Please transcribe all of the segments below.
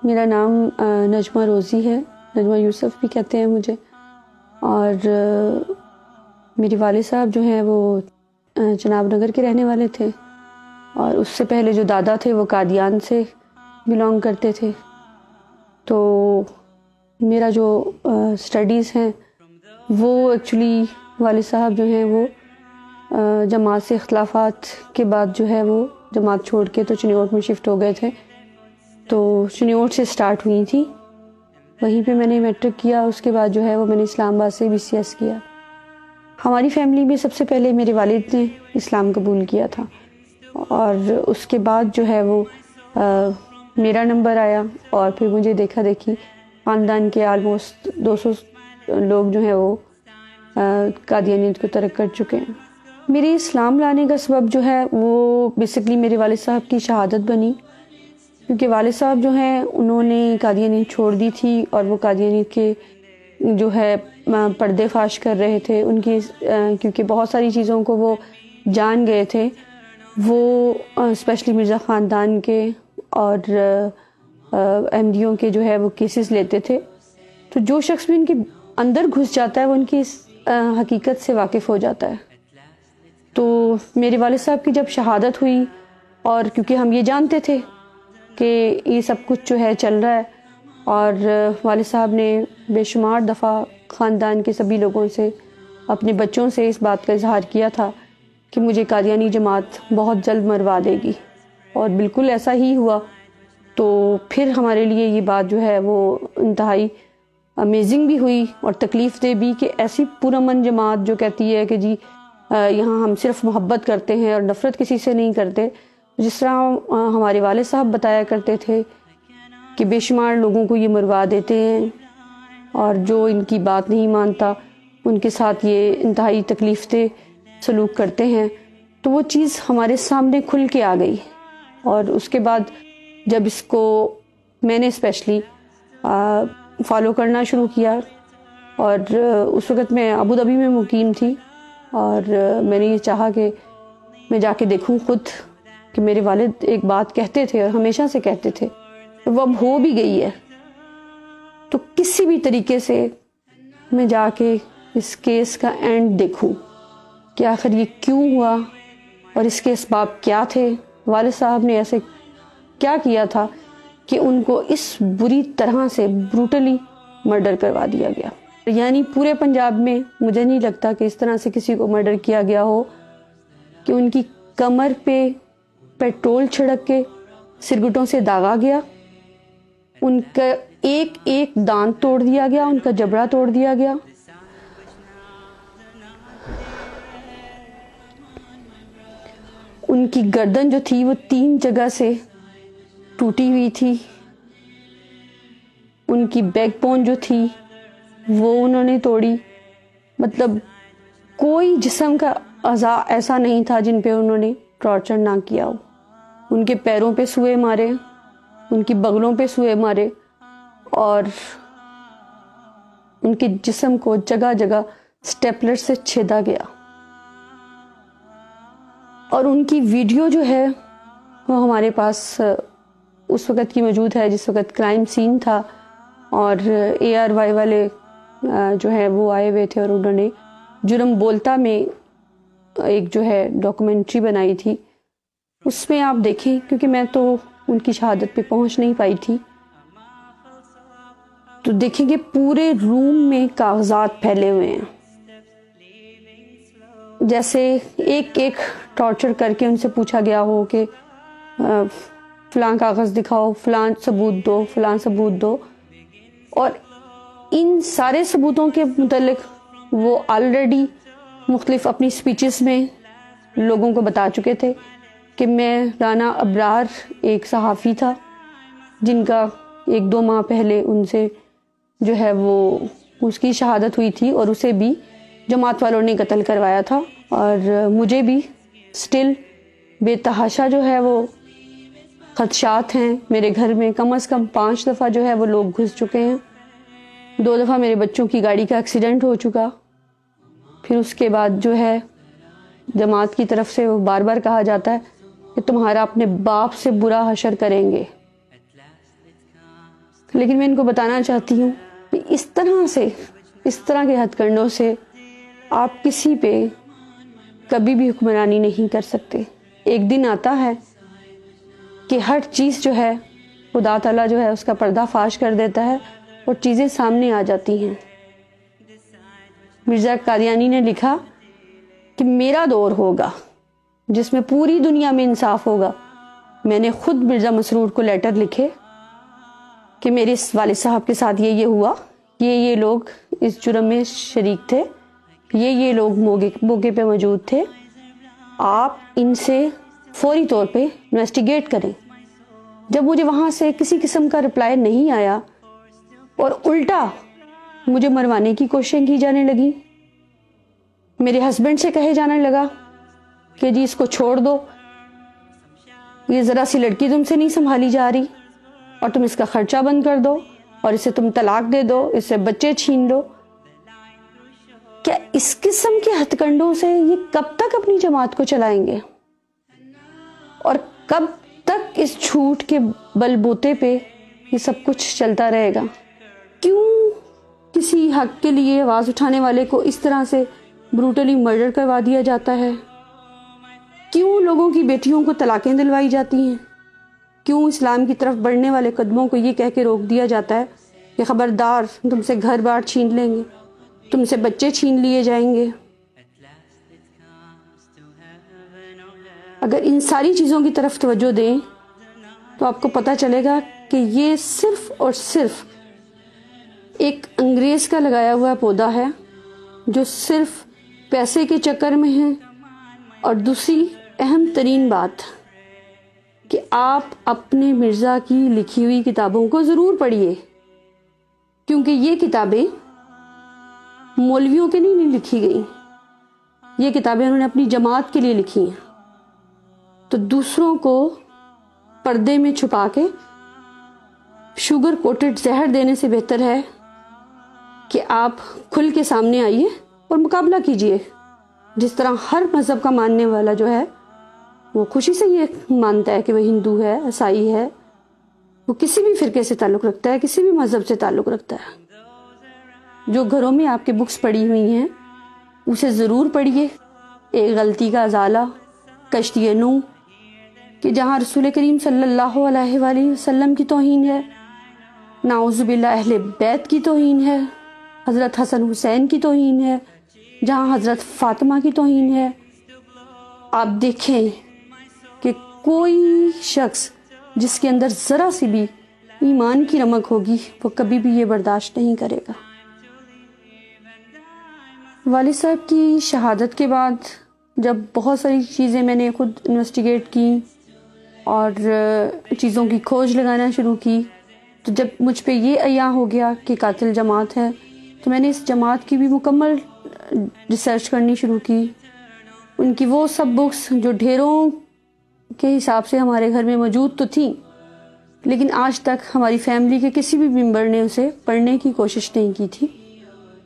میرا نام نجمہ روزی ہے، نجمہ یوسف بھی کہتے ہیں مجھے، اور میرے والد صاحب جو ہیں وہ جناب نگر کے رہنے والے تھے، اور اس سے پہلے جو دادا تھے وہ قادیان سے بلانگ کرتے تھے۔ تو میرا جو سٹڈیز ہیں وہ ایکچولی والد صاحب جو ہیں وہ جماعت سے اختلافات کے بعد جو ہے وہ جماعت چھوڑ کے تو چنیوٹ میں شفٹ ہو گئے تھے، تو چنیوٹ سے سٹارٹ ہوئی تھی، وہیں پہ میں نے میٹرک کیا۔ اس کے بعد جو ہے وہ میں نے اسلام آباد سے BCS کیا۔ ہماری فیملی میں سب سے پہلے میرے والد نے اسلام قبول کیا تھا، اور اس کے بعد جو ہے وہ میرا نمبر آیا، اور پھر مجھے دیکھا دیکھی خاندان کے آلموسٹ 200 لوگ جو ہیں وہ قادیانیت کو ترک کر چکے ہیں۔ میری اسلام لانے کا سبب جو ہے وہ بیسکلی میرے والد صاحب کی شہادت بنی، کیونکہ والد صاحب جو ہیں انہوں نے قادیانیت چھوڑ دی تھی، اور وہ قادیانیت کے جو ہے پردے فاش کر رہے تھے ان کی، کیونکہ بہت ساری چیزوں کو وہ جان گئے تھے، وہ اسپیشلی مرزا خاندان کے اور احمدیوں کے جو ہے وہ کیسز لیتے تھے۔ تو جو شخص بھی ان کے اندر گھس جاتا ہے وہ ان کی حقیقت سے واقف ہو جاتا ہے۔ تو میرے والد صاحب کی جب شہادت ہوئی، اور کیونکہ ہم یہ جانتے تھے کہ یہ سب کچھ جو ہے چل رہا ہے، اور والد صاحب نے بے شمار دفعہ خاندان کے سبھی لوگوں سے، اپنے بچوں سے اس بات کا اظہار کیا تھا کہ مجھے قادیانی جماعت بہت جلد مروا دے گی، اور بالکل ایسا ہی ہوا۔ تو پھر ہمارے لیے یہ بات جو ہے وہ انتہائی امیزنگ بھی ہوئی اور تکلیف دہ بھی، کہ ایسی پرامن جماعت جو کہتی ہے کہ جی یہاں ہم صرف محبت کرتے ہیں اور نفرت کسی سے نہیں کرتے، جس طرح ہمارے والد صاحب بتایا کرتے تھے کہ بے شمار لوگوں کو یہ مروا دیتے ہیں، اور جو ان کی بات نہیں مانتا ان کے ساتھ یہ انتہائی تکلیف دہ سلوک کرتے ہیں۔ تو وہ چیز ہمارے سامنے کھل کے آ گئی، اور اس کے بعد جب اس کو میں نے اسپیشلی فالو کرنا شروع کیا، اور اس وقت میں ابو ظبی میں مقیم تھی، اور میں نے یہ چاہا کہ میں جا کے دیکھوں خود، کہ میرے والد ایک بات کہتے تھے اور ہمیشہ سے کہتے تھے، وہ اب ہو بھی گئی ہے، تو کسی بھی طریقے سے میں جا کے اس کیس کا اینڈ دیکھوں کہ آخر یہ کیوں ہوا، اور اس کے اسباب کیا تھے، والد صاحب نے ایسے کیا کیا تھا کہ ان کو اس بری طرح سے بروٹلی مرڈر کروا دیا گیا۔ یعنی پورے پنجاب میں مجھے نہیں لگتا کہ اس طرح سے کسی کو مرڈر کیا گیا ہو کہ ان کی کمر پہ پیٹرول چھڑک کے سرگٹوں سے داغا گیا، ان کا ایک ایک دانت توڑ دیا گیا، ان کا جبڑا توڑ دیا گیا، ان کی گردن جو تھی وہ 3 جگہ سے ٹوٹی ہوئی تھی، ان کی بیک بون جو تھی وہ انہوں نے توڑی۔ مطلب کوئی جسم کا اعضاء ایسا نہیں تھا جن پہ انہوں نے ٹارچر نہ کیا ہو۔ ان کے پیروں پہ سوئے مارے، ان کی بغلوں پہ سوئے مارے، اور ان کے جسم کو جگہ جگہ سٹیپلر سے چھیدا گیا۔ اور ان کی ویڈیو جو ہے وہ ہمارے پاس اس وقت کی موجود ہے جس وقت کرائم سین تھا، اور ARY والے جو ہے وہ آئے ہوئے تھے، اور انہوں نے جرم بولتا میں ایک جو ہے ڈاکومنٹری بنائی تھی۔ اس میں آپ دیکھیں، کیونکہ میں تو ان کی شہادت پہ پہنچ نہیں پائی تھی، تو دیکھیں کہ پورے روم میں کاغذات پھیلے ہوئے ہیں، جیسے ایک ایک ٹارچر کر کے ان سے پوچھا گیا ہو کہ فلاں کاغذ دکھاؤ، فلاں ثبوت دو، فلاں ثبوت دو۔ اور ان سارے ثبوتوں کے متعلق وہ آلریڈی مختلف اپنی سپیچز میں لوگوں کو بتا چکے تھے کہ میں رانا ابرار ایک صحافی تھا جن کا 1-2 ماہ پہلے ان سے جو ہے وہ اس کی شہادت ہوئی تھی، اور اسے بھی جماعت والوں نے قتل کروایا تھا، اور مجھے بھی سٹل بے تحاشا جو ہے وہ خدشات ہیں۔ میرے گھر میں کم از کم 5 دفعہ جو ہے وہ لوگ گھس چکے ہیں، 2 دفعہ میرے بچوں کی گاڑی کا ایکسیڈنٹ ہو چکا۔ پھر اس کے بعد جو ہے جماعت کی طرف سے وہ بار بار کہا جاتا ہے کہ تمہارا اپنے باپ سے برا حشر کریں گے۔ لیکن میں ان کو بتانا چاہتی ہوں کہ اس طرح کے ہتھ کنڈوں سے آپ کسی پہ کبھی بھی حکمرانی نہیں کر سکتے. ایک دن آتا ہے کہ ہر چیز جو ہے خدا تعالیٰ جو ہے اس کا پردہ فاش کر دیتا ہے اور چیزیں سامنے آ جاتی ہیں. مرزا قادیانی نے لکھا کہ میرا دور ہوگا جس میں پوری دنیا میں انصاف ہوگا. میں نے خود مرزا مسرور کو لیٹر لکھے کہ میرے والد صاحب کے ساتھ یہ ہوا، یہ لوگ اس جرم میں شریک تھے، یہ لوگ موقع پہ موجود تھے، آپ ان سے فوری طور پہ انویسٹیگیٹ کریں. جب مجھے وہاں سے کسی قسم کا رپلائی نہیں آیا اور الٹا مجھے مروانے کی کوششیں کی جانے لگی، میرے ہسبینڈ سے کہے جانے لگا کہ جی اس کو چھوڑ دو، یہ ذرا سی لڑکی تم سے نہیں سنبھالی جا رہی، اور تم اس کا خرچہ بند کر دو، اور اسے تم طلاق دے دو، اس سے بچے چھین لو. کیا اس قسم کے ہتھ کنڈوں سے یہ کب تک اپنی جماعت کو چلائیں گے اور کب تک اس جھوٹ کے بل بوتے پہ یہ سب کچھ چلتا رہے گا؟ کیوں کسی حق کے لیے آواز اٹھانے والے کو اس طرح سے بروٹلی مرڈر کروا دیا جاتا ہے؟ کیوں لوگوں کی بیٹیوں کو طلاقیں دلوائی جاتی ہیں؟ کیوں اسلام کی طرف بڑھنے والے قدموں کو یہ کہہ کے روک دیا جاتا ہے کہ خبردار تم سے گھر بار چھین لیں گے، تم سے بچے چھین لیے جائیں گے؟ اگر ان ساری چیزوں کی طرف توجہ دیں تو آپ کو پتہ چلے گا کہ یہ صرف اور صرف ایک انگریز کا لگایا ہوا پودا ہے جو صرف پیسے کے چکر میں ہے. اور دوسری اہم ترین بات کہ آپ اپنے مرزا کی لکھی ہوئی کتابوں کو ضرور پڑھیے، کیونکہ یہ کتابیں مولویوں کے نہیں لکھی گئی، یہ کتابیں انہوں نے اپنی جماعت کے لیے لکھی ہیں. تو دوسروں کو پردے میں چھپا کے شوگر کوٹڈ زہر دینے سے بہتر ہے کہ آپ کھل کے سامنے آئیے اور مقابلہ کیجئے. جس طرح ہر مذہب کا ماننے والا جو ہے وہ خوشی سے یہ مانتا ہے کہ وہ ہندو ہے، عیسائی ہے، وہ کسی بھی فرقے سے تعلق رکھتا ہے، کسی بھی مذہب سے تعلق رکھتا ہے. جو گھروں میں آپ کے بکس پڑی ہوئی ہیں اسے ضرور پڑھیے. ایک غلطی کا ازالہ، کشتی نوح، کہ جہاں رسول کریم صلی اللہ علیہ وآلہ وسلم کی توہین ہے، نعوذ باللہ اہل بیت کی توہین ہے، حضرت حسن حسین کی توہین ہے، جہاں حضرت فاطمہ کی توہین ہے. آپ دیکھیں کہ کوئی شخص جس کے اندر ذرا سی بھی ایمان کی رمق ہوگی وہ کبھی بھی یہ برداشت نہیں کرے گا. والد صاحب کی شہادت کے بعد جب بہت ساری چیزیں میں نے خود انویسٹیگیٹ کی اور چیزوں کی کھوج لگانا شروع کی، تو جب مجھ پہ یہ عیاں ہو گیا کہ قاتل جماعت ہے، تو میں نے اس جماعت کی بھی مکمل ریسرچ کرنی شروع کی. ان کی وہ سب بکس جو ڈھیروں کے حساب سے ہمارے گھر میں موجود تو تھیں، لیکن آج تک ہماری فیملی کے کسی بھی ممبر نے اسے پڑھنے کی کوشش نہیں کی تھی.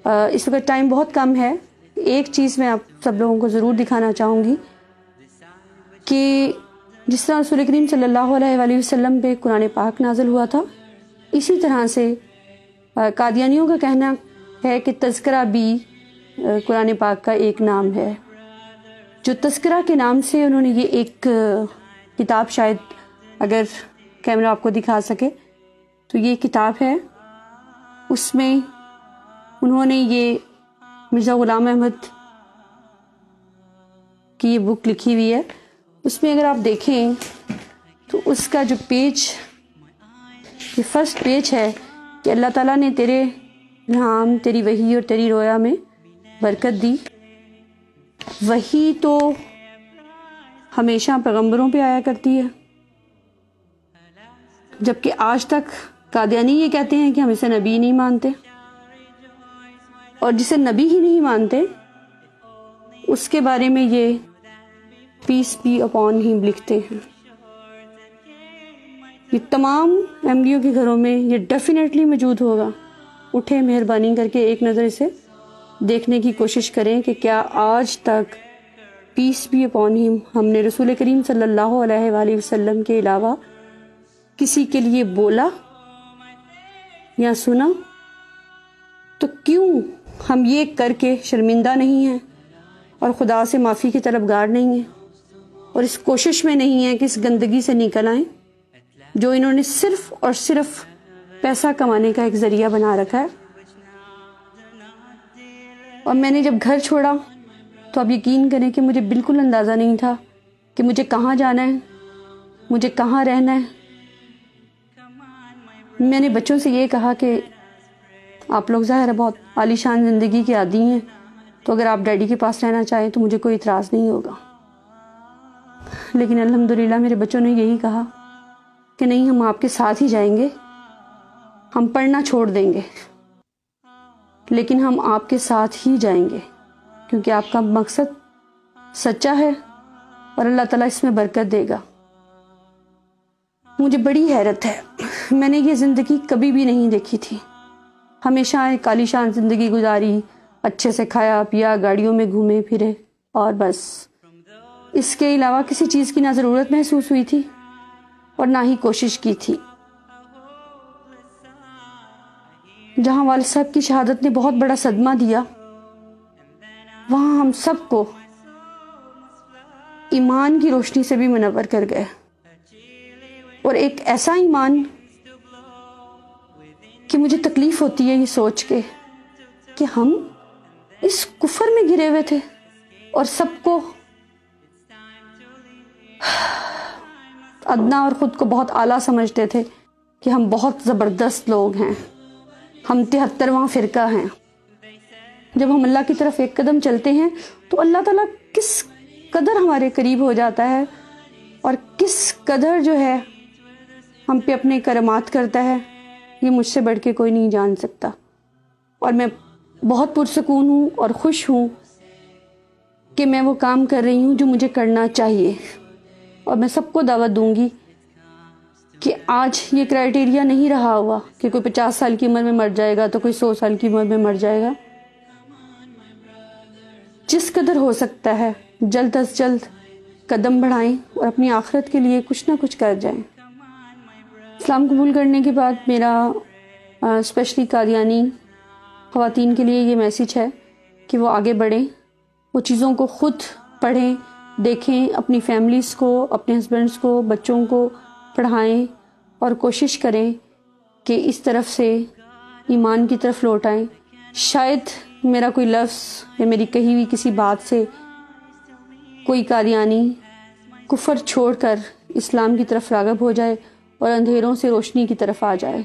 اس وقت ٹائم بہت کم ہے. ایک چیز میں آپ سب لوگوں کو ضرور دکھانا چاہوں گی کہ جس طرح رسول کریم صلی اللہ علیہ وآلہ وسلم پہ قرآن پاک نازل ہوا تھا، اسی طرح سے قادیانیوں کا کہنا ہے کہ تذکرہ بھی قرآن پاک کا ایک نام ہے. جو تذکرہ کے نام سے انہوں نے یہ ایک کتاب، شاید اگر کیمرہ آپ کو دکھا سکے تو یہ کتاب ہے، اس میں انہوں نے یہ مرزا غلام احمد کی یہ بک لکھی ہوئی ہے. اس میں اگر آپ دیکھیں تو اس کا جو پیج، یہ فرسٹ پیج ہے کہ اللہ تعالیٰ نے تیرے الہام، تیری وحی اور تیری رویا میں برکت دی. وحی تو ہمیشہ پیغمبروں پہ آیا کرتی ہے، جبکہ آج تک قادیانی یہ کہتے ہیں کہ ہم اسے نبی نہیں مانتے، اور جسے نبی ہی نہیں مانتے اس کے بارے میں یہ پیس بی اپون ہم لکھتے ہیں. یہ تمام احمدیوں کے گھروں میں یہ ڈیفینیٹلی موجود ہوگا. اٹھے مہربانی کر کے ایک نظر اسے دیکھنے کی کوشش کریں کہ کیا آج تک پیس بی اپون ہم نے رسول کریم صلی اللہ علیہ وآلہ وسلم کے علاوہ کسی کے لیے بولا یا سنا تو کیوں ہم یہ کر کے شرمندہ نہیں ہیں اور خدا سے معافی کی طلبگار نہیں ہیں اور اس کوشش میں نہیں ہیں کہ اس گندگی سے نکل آئیں جو انہوں نے صرف اور صرف پیسہ کمانے کا ایک ذریعہ بنا رکھا ہے. اور میں نے جب گھر چھوڑا تو آپ یقین کریں کہ مجھے بالکل اندازہ نہیں تھا کہ مجھے کہاں جانا ہے, مجھے کہاں رہنا ہے. میں نے بچوں سے یہ کہا کہ آپ لوگ ظاہر ہے بہت عالی شان زندگی کے عادی ہیں, تو اگر آپ ڈیڈی کے پاس رہنا چاہیں تو مجھے کوئی اعتراض نہیں ہوگا. لیکن الحمدللہ میرے بچوں نے یہی کہا کہ نہیں, ہم آپ کے ساتھ ہی جائیں گے, ہم پڑھنا چھوڑ دیں گے لیکن ہم آپ کے ساتھ ہی جائیں گے کیونکہ آپ کا مقصد سچا ہے اور اللہ تعالیٰ اس میں برکت دے گا. مجھے بڑی حیرت ہے, میں نے یہ زندگی کبھی بھی نہیں دیکھی تھی. ہمیشہ ایک عالی شان زندگی گزاری, اچھے سے کھایا پیا, گاڑیوں میں گھومے پھرے, اور بس اس کے علاوہ کسی چیز کی نہ ضرورت محسوس ہوئی تھی اور نہ ہی کوشش کی تھی. جہاں والد صاحب کی شہادت نے بہت بڑا صدمہ دیا, وہاں ہم سب کو ایمان کی روشنی سے بھی منور کر گئے, اور ایک ایسا ایمان کہ مجھے تکلیف ہوتی ہے یہ سوچ کے کہ ہم اس کفر میں گرے ہوئے تھے اور سب کو ادنا اور خود کو بہت اعلیٰ سمجھتے تھے کہ ہم بہت زبردست لوگ ہیں, ہم 73واں فرقہ ہیں. جب ہم اللہ کی طرف ایک قدم چلتے ہیں تو اللہ تعالیٰ کس قدر ہمارے قریب ہو جاتا ہے اور کس قدر جو ہے ہم پہ اپنے کرامات کرتا ہے, یہ مجھ سے بڑھ کے کوئی نہیں جان سکتا. اور میں بہت پرسکون ہوں اور خوش ہوں کہ میں وہ کام کر رہی ہوں جو مجھے کرنا چاہیے. اور میں سب کو دعوت دوں گی کہ آج یہ کرائٹیریا نہیں رہا ہوا کہ کوئی 50 سال کی عمر میں مر جائے گا تو کوئی 100 سال کی عمر میں مر جائے گا. جس قدر ہو سکتا ہے جلد از جلد قدم بڑھائیں اور اپنی آخرت کے لیے کچھ نہ کچھ کر جائیں. اسلام قبول کرنے کے بعد میرا اسپیشلی قادیانی خواتین کے لیے یہ میسیج ہے کہ وہ آگے بڑھیں, وہ چیزوں کو خود پڑھیں, دیکھیں, اپنی فیملیز کو, اپنے ہسبینڈز کو, بچوں کو پڑھائیں اور کوشش کریں کہ اس طرف سے ایمان کی طرف لوٹ آئیں. شاید میرا کوئی لفظ یا میری کہی ہوئی کسی بات سے کوئی قادیانی کفر چھوڑ کر اسلام کی طرف راغب ہو جائے اور اندھیروں سے روشنی کی طرف آ جائے.